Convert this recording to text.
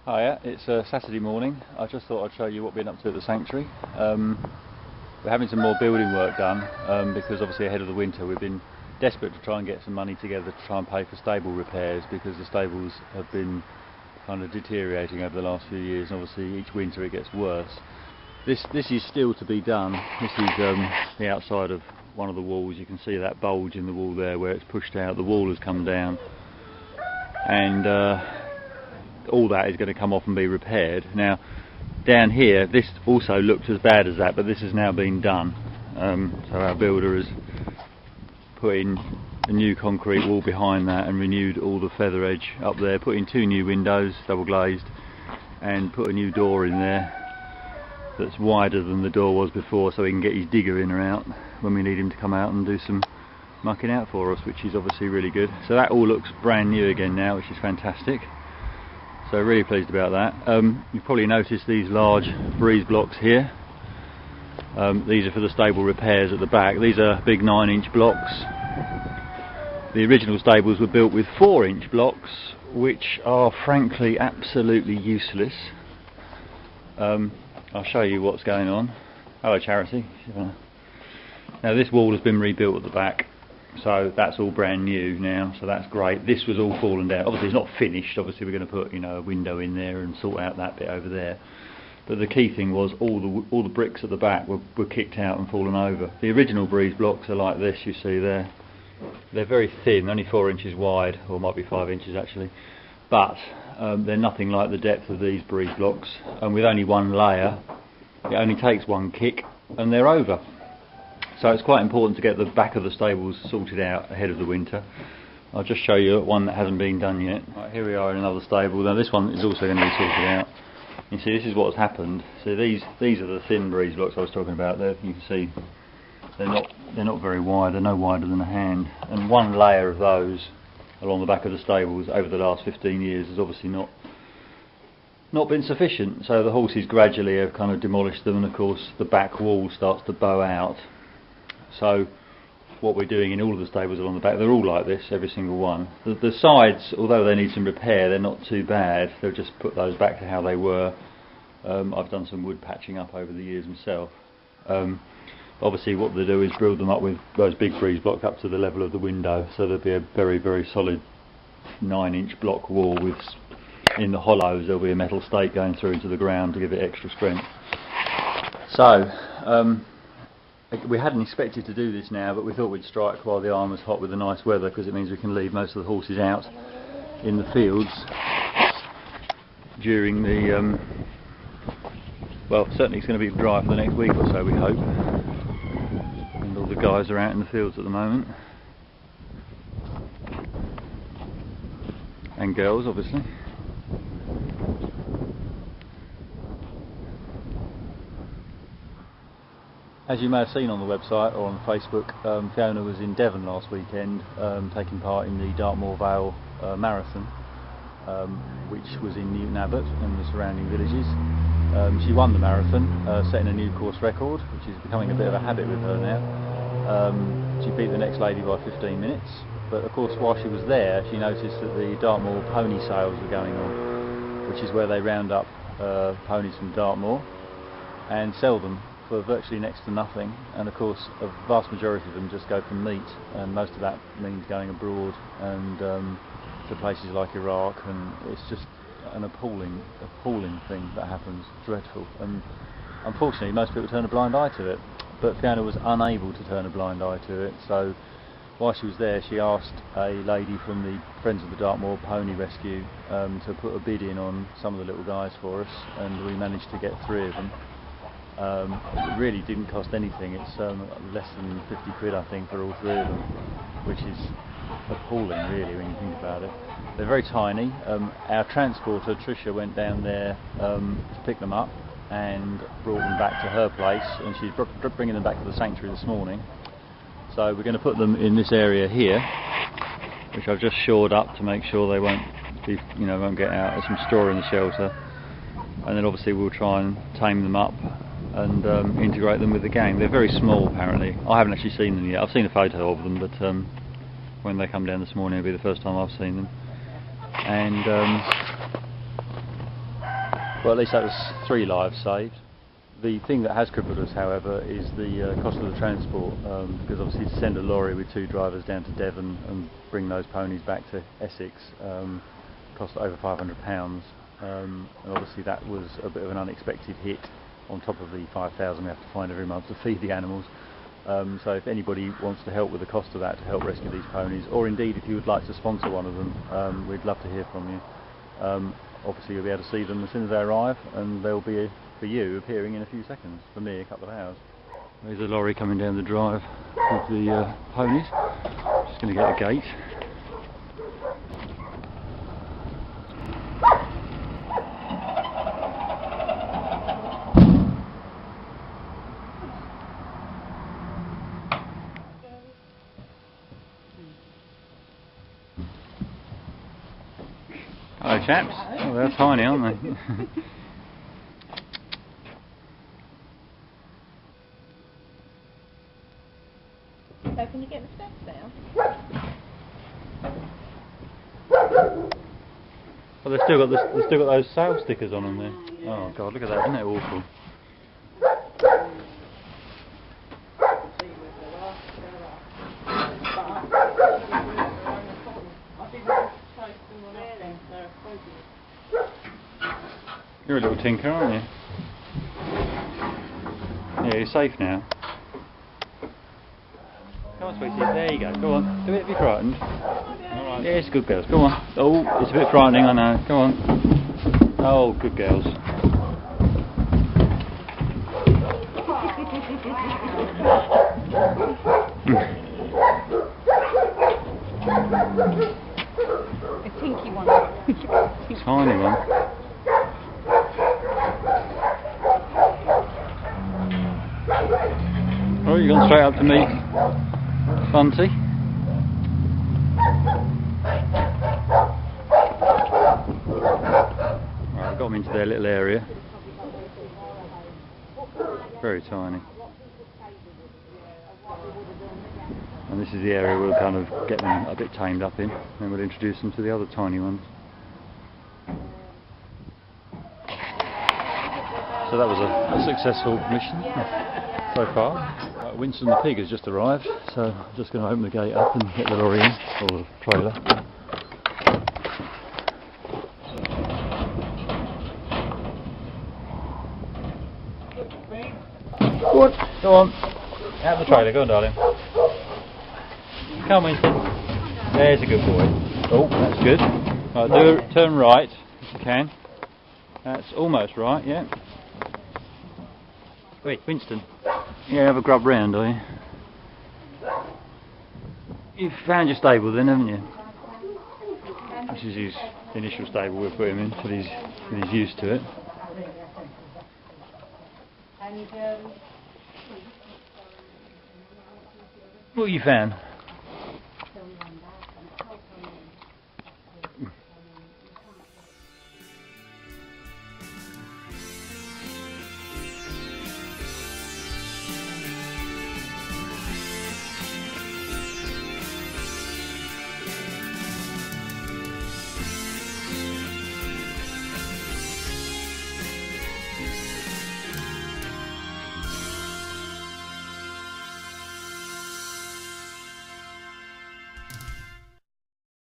Hiya, it's Saturday morning. I just thought I'd show you what we've been up to at the sanctuary. We're having some more building work done because obviously ahead of the winter we've been desperate to try and get some money together to try and pay for stable repairs, because the stables have been kind of deteriorating over the last few years, and obviously each winter it gets worse. This is still to be done. This is the outside of one of the walls. You can see that bulge in the wall there where it's pushed out. The wall has come down, and all that is going to come off and be repaired. Now down here this also looked as bad as that, but this has now been done. So our builder has put in a new concrete wall behind that and renewed all the feather edge up there, put in 2 new windows, double glazed, and put a new door in there that's wider than the door was before, so he can get his digger in or out when we need him to come out and do some mucking out for us, which is obviously really good. So that all looks brand new again now, which is fantastic. So really pleased about that. You've probably noticed these large breeze blocks here. These are for the stable repairs at the back. These are big 9-inch blocks. The original stables were built with 4-inch blocks, which are frankly absolutely useless. I'll show you what's going on. Hello Charity. Now this wall has been rebuilt at the back, so that's all brand new now, so that's great. This was all fallen down. Obviously it's not finished. Obviously we're going to put, you know, a window in there and sort out that bit over there. But the key thing was all the bricks at the back were kicked out and fallen over. The original breeze blocks are like this, you see there. They're very thin, only 4 inches wide, or might be 5 inches actually. But they're nothing like the depth of these breeze blocks, and with only one layer it only takes one kick and they're over. So it's quite important to get the back of the stables sorted out ahead of the winter. I'll just show you one that hasn't been done yet. Right, here we are in another stable. Now this one is also going to be sorted out. You see, this is what's happened. So these are the thin breeze blocks I was talking about there. You can see they're not very wide. They're no wider than a hand, and one layer of those along the back of the stables over the last 15 years has obviously not been sufficient. So the horses gradually have kind of demolished them, and of course the back wall starts to bow out. So what we're doing in all of the stables along the back, they're all like this, every single one. The sides, although they need some repair, they're not too bad. They'll just put those back to how they were. I've done some wood patching up over the years myself. Obviously what they do is build them up with those big breeze blocks up to the level of the window, so there'll be a very, very solid 9-inch block wall with, in the hollows there'll be a metal stake going through into the ground to give it extra strength. So we hadn't expected to do this now, but we thought we'd strike while the iron was hot with the nice weather, because it means we can leave most of the horses out in the fields during the well, certainly it's going to be dry for the next week or so, we hope. And all the guys are out in the fields at the moment, and girls obviously. As you may have seen on the website or on Facebook, Fiona was in Devon last weekend taking part in the Dartmoor Vale Marathon, which was in Newton Abbot and the surrounding villages. She won the marathon, setting a new course record, which is becoming a bit of a habit with her now. She beat the next lady by 15 minutes, but of course while she was there she noticed that the Dartmoor pony sales were going on, which is where they round up ponies from Dartmoor and sell them for virtually next to nothing, and of course a vast majority of them just go for meat, and most of that means going abroad and to places like Iraq, and it's just an appalling thing that happens, dreadful, and unfortunately most people turn a blind eye to it, but Fiona was unable to turn a blind eye to it. So while she was there she asked a lady from the Friends of the Dartmoor Pony Rescue to put a bid in on some of the little guys for us, and we managed to get 3 of them. It really didn't cost anything. It's less than 50 quid I think for all 3 of them, which is appalling really when you think about it. They're very tiny. Our transporter Tricia went down there to pick them up and brought them back to her place, and she's bringing them back to the sanctuary this morning. So we're going to put them in this area here, which I've just shored up to make sure they won't be, won't get out. There's some straw in the shelter, and then obviously we'll try and tame them up and integrate them with the gang. They're very small apparently. I haven't actually seen them yet. I've seen a photo of them, but when they come down this morning it'll be the first time I've seen them. And Well, at least that was 3 lives saved. The thing that has crippled us, however, is the cost of the transport, because obviously to send a lorry with 2 drivers down to Devon and bring those ponies back to Essex cost over £500, and obviously that was a bit of an unexpected hit on top of the 5,000 we have to find every month to feed the animals. So if anybody wants to help with the cost of that to help rescue these ponies, or indeed if you would like to sponsor one of them, we'd love to hear from you. Obviously you'll be able to see them as soon as they arrive, and they'll be, for you, appearing in a few seconds, for me a couple of hours. There's a lorry coming down the drive with the ponies. Just going to get a gate. Hello chaps. Oh, they're tiny, aren't they? So can you get the steps down? Well, they've still got those sale stickers on them there. Oh God, look at that! Isn't that awful? You're a little tinker, aren't you? Yeah, you're safe now. Come on, sweetie, there you go. Go on, do it if you're frightened. Alright. Yes, good girls. Go on. Oh, it's a bit frightening, I know. Go on. Oh, good girls. A tinky one. Tiny one. Oh, you're going straight up to me, Bunty. Right, I've got them into their little area. Very tiny. And this is the area we'll kind of get them a bit tamed up in, and we'll introduce them to the other tiny ones. So that was a successful mission so far. Winston the pig has just arrived, so I'm just going to open the gate up and get the lorry in, or the trailer. Go on, go on. Out of the trailer, go on darling. Come Winston. There's a good boy. Oh, that's good. Right, turn right if you can. That's almost right, yeah. Wait, Winston. Yeah, have a grub round, are you? You've found your stable then, haven't you? This is his initial stable we'll put him in, till he's used to it. What have you found?